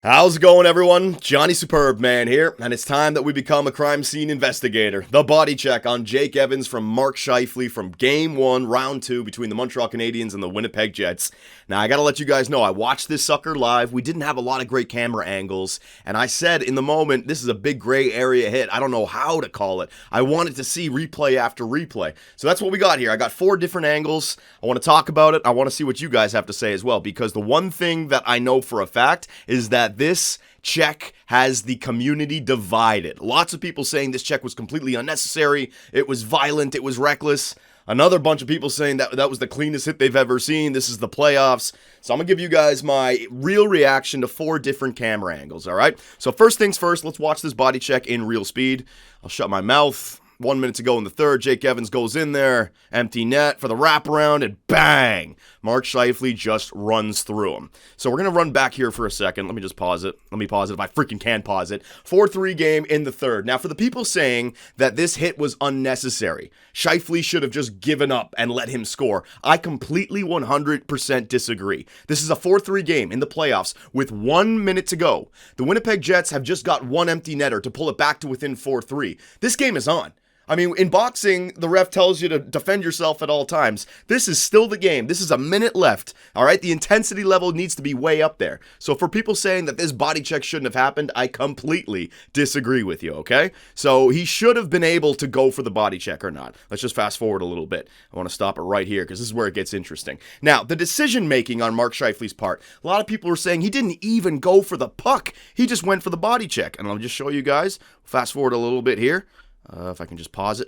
How's it going, everyone? Johnny Superb Man here, and it's time that we become a crime scene investigator. The body check on Jake Evans from Mark Scheifele from Game 1, Round 2 between the Montreal Canadiens and the Winnipeg Jets. Now, I gotta let you guys know, I watched this sucker live. We didn't have a lot of great camera angles, and I said in the moment, this is a big gray area hit. I don't know how to call it. I wanted to see replay after replay. So that's what we got here. I got 4 different angles. I want to talk about it. I want to see what you guys have to say as well, because the one thing that I know for a fact is that this check has the community divided. Lots of people saying this check was completely unnecessary, it was violent, it was reckless. Another bunch of people saying that was the cleanest hit they've ever seen. This is the playoffs. So I'm going to give you guys my real reaction to 4 different camera angles, all right? So first things first, let's watch this body check in real speed. I'll shut my mouth. 1 minute to go in the third, Jake Evans goes in there, empty net for the wraparound, and bang! Mark Scheifele just runs through him. So we're going to run back here for a second. Let me just pause it. Let me pause it if I freaking can pause it. 4-3 game in the third. Now, for the people saying that this hit was unnecessary, Scheifele should have just given up and let him score, I completely 100% disagree. This is a 4-3 game in the playoffs with 1 minute to go. The Winnipeg Jets have just got one empty netter to pull it back to within 4-3. This game is on. I mean, in boxing, the ref tells you to defend yourself at all times. This is still the game. This is a minute left, all right? The intensity level needs to be way up there. So for people saying that this body check shouldn't have happened, I completely disagree with you, okay? So he should have been able to go for the body check or not. Let's just fast forward a little bit. I want to stop it right here because this is where it gets interesting. Now, the decision-making on Mark Scheifele's part, a lot of people are saying he didn't even go for the puck. He just went for the body check. And I'll just show you guys. Fast forward a little bit here. If I can just pause it.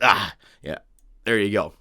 Yeah, there you go.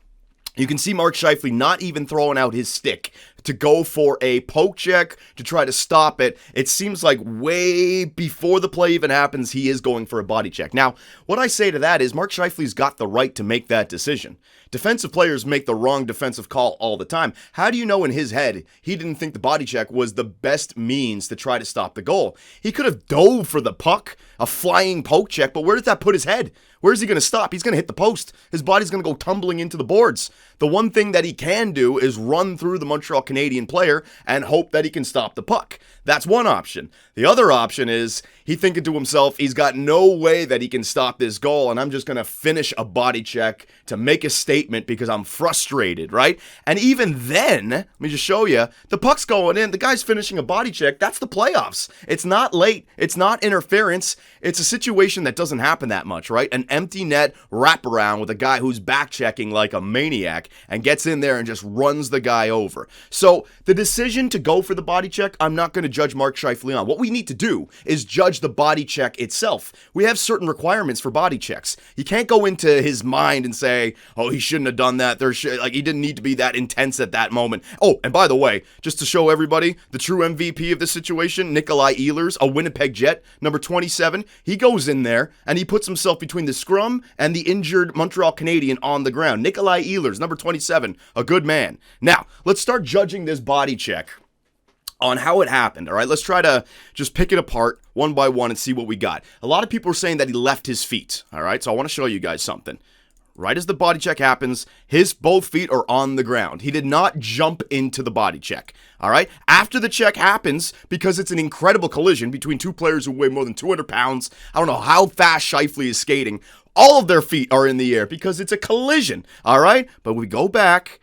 You can see Mark Scheifele not even throwing out his stick to go for a poke check to try to stop it. It seems like way before the play even happens, he is going for a body check. Now, what I say to that is Mark Scheifele's got the right to make that decision. Defensive players make the wrong defensive call all the time. How do you know in his head he didn't think the body check was the best means to try to stop the goal? He could have dove for the puck, a flying poke check, but where does that put his head? Where is he going to stop? He's going to hit the post. His body's going to go tumbling into the boards. The one thing that he can do is run through the Montreal Canadian player and hope that he can stop the puck. That's one option. The other option is he thinking to himself, he's got no way that he can stop this goal, and I'm just going to finish a body check to make a statement because I'm frustrated, right? And even then, let me just show you, the puck's going in, the guy's finishing a body check, that's the playoffs. It's not late, it's not interference, it's a situation that doesn't happen that much, right? An empty net wraparound with a guy who's back checking like a maniac and gets in there and just runs the guy over. So the decision to go for the body check, I'm not going to judge Mark Scheifele on. What we need to do is judge the body check itself. We have certain requirements for body checks. You can't go into his mind and say, oh, he shouldn't have done that. Like he didn't need to be that intense at that moment. Oh, and by the way, just to show everybody, the true MVP of this situation, Nikolai Ehlers, a Winnipeg Jet, number 27, he goes in there and he puts himself between the scrum and the injured Montreal Canadian on the ground. Nikolai Ehlers, number 27, a good man. Now, let's start judging this body check on how it happened, all right? Let's try to just pick it apart one by one and see what we got. A lot of people are saying that he left his feet, all right? So I want to show you guys something. Right as the body check happens, his both feet are on the ground. He did not jump into the body check, all right? After the check happens, because it's an incredible collision between two players who weigh more than 200 pounds, I don't know how fast Scheifele is skating, all of their feet are in the air because it's a collision, all right? But we go back.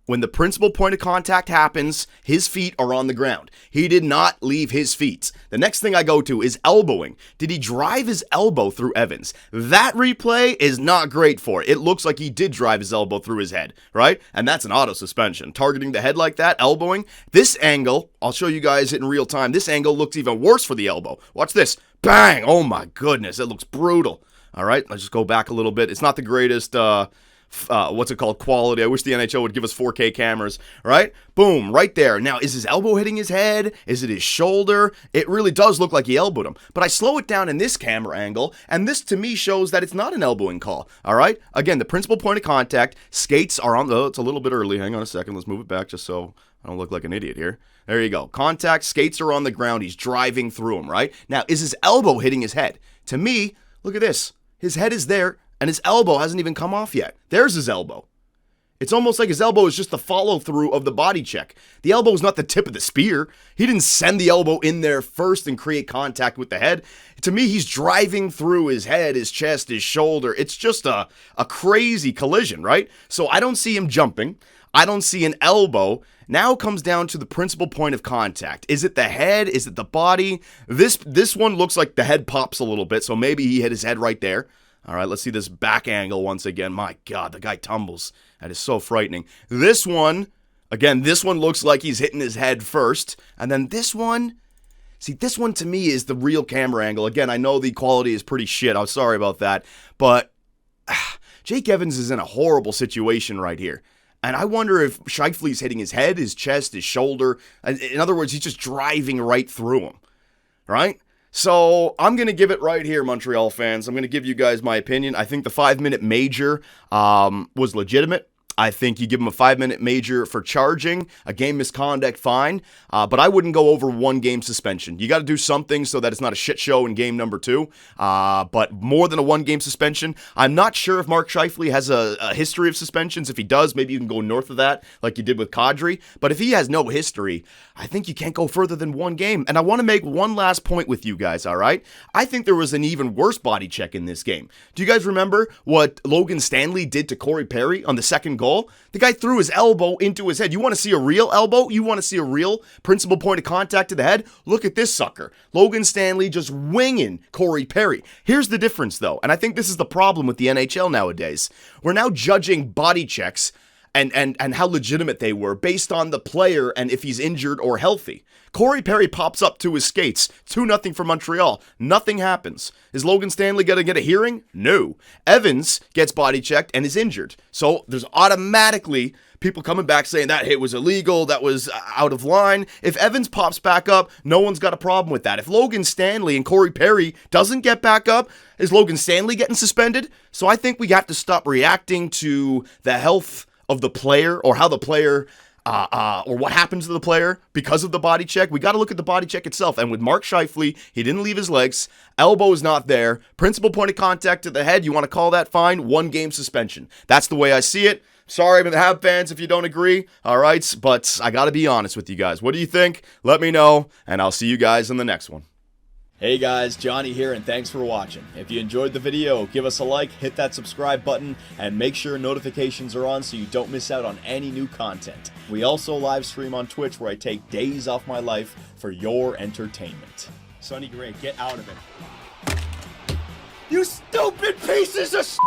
When the principal point of contact happens, his feet are on the ground. He did not leave his feet. The next thing I go to is elbowing. Did he drive his elbow through Evans? That replay is not great for it. It looks like he did drive his elbow through his head, right? And that's an auto suspension. Targeting the head like that, elbowing. This angle, I'll show you guys it in real time. This angle looks even worse for the elbow. Watch this. Bang! Oh my goodness, it looks brutal. All right, let's just go back a little bit. It's not the greatest quality. I wish the NHL would give us 4K cameras, right? Boom, right there. Now, is his elbow hitting his head? Is it his shoulder? It really does look like he elbowed him. But I slow it down in this camera angle, and this to me shows that it's not an elbowing call, all right? Again, the principal point of contact, skates are on it's a little bit early. Hang on a second. Let's move it back just so I don't look like an idiot here. There you go. Contact, skates are on the ground. He's driving through him, right? Now, is his elbow hitting his head? To me, look at this. His head is there, and his elbow hasn't even come off yet. There's his elbow. It's almost like his elbow is just the follow-through of the body check. The elbow is not the tip of the spear. He didn't send the elbow in there first and create contact with the head. To me, he's driving through his head, his chest, his shoulder. It's just a crazy collision, right? So I don't see him jumping. I don't see an elbow. Now it comes down to the principal point of contact. Is it the head? Is it the body? This one looks like the head pops a little bit, so maybe he hit his head right there. All right, let's see this back angle once again. My God, the guy tumbles. That is so frightening. This one, again, this one looks like he's hitting his head first. And then this one, see, this one to me is the real camera angle. Again, I know the quality is pretty shit. I'm sorry about that. But Jake Evans is in a horrible situation right here. And I wonder if Scheifele's hitting his head, his chest, his shoulder. In other words, he's just driving right through him, right? So I'm going to give it right here, Montreal fans. I'm going to give you guys my opinion. I think the 5-minute major was legitimate. I think you give him a 5-minute major for charging, a game misconduct fine, but I wouldn't go over 1 game suspension. You got to do something so that it's not a shit show in game number 2, but more than a 1 game suspension. I'm not sure if Mark Scheifele has a history of suspensions. If he does, maybe you can go north of that like you did with Kadri, but if he has no history, I think you can't go further than 1 game. And I want to make one last point with you guys, all right? I think there was an even worse body check in this game. Do you guys remember what Logan Stanley did to Corey Perry on the second goal? The guy threw his elbow into his head. You want to see a real elbow? You want to see a real principal point of contact to the head? Look at this sucker. Logan Stanley just winging Corey Perry. Here's the difference, though, and I think this is the problem with the NHL nowadays. We're now judging body checks and how legitimate they were based on the player and if he's injured or healthy. Corey Perry pops up to his skates, 2-0 for Montreal. Nothing happens. Is Logan Stanley going to get a hearing? No. Evans gets body checked and is injured. So there's automatically people coming back saying that hit was illegal, that was out of line. If Evans pops back up, no one's got a problem with that. If Logan Stanley and Corey Perry doesn't get back up, is Logan Stanley getting suspended? So I think we have to stop reacting to the health of the player or how the player or what happens to the player because of the body check. We got to look at the body check itself. And with Mark Scheifele, he didn't leave his legs. Elbow is not there. Principal point of contact to the head. You want to call that fine? 1 game suspension. That's the way I see it. Sorry, but Habs fans, if you don't agree. All right, but I got to be honest with you guys. What do you think? Let me know, and I'll see you guys in the next one. Hey guys, Johnny here, and thanks for watching. If you enjoyed the video, give us a like, hit that subscribe button, and make sure notifications are on so you don't miss out on any new content. We also live stream on Twitch where I take days off my life for your entertainment. Sonny Gray, get out of it. You stupid pieces of shit!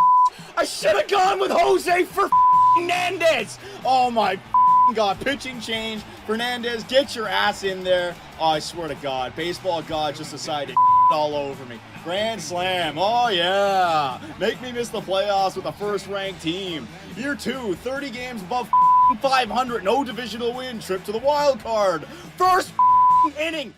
I should have gone with Jose for Fernandez! Oh my God, pitching change. Fernandez, get your ass in there. Oh, I swear to God, baseball God just decided to all over me. Grand slam, oh yeah. Make me miss the playoffs with a first-ranked team. Year 2, 30 games above 500, no divisional win, trip to the wild card. First inning.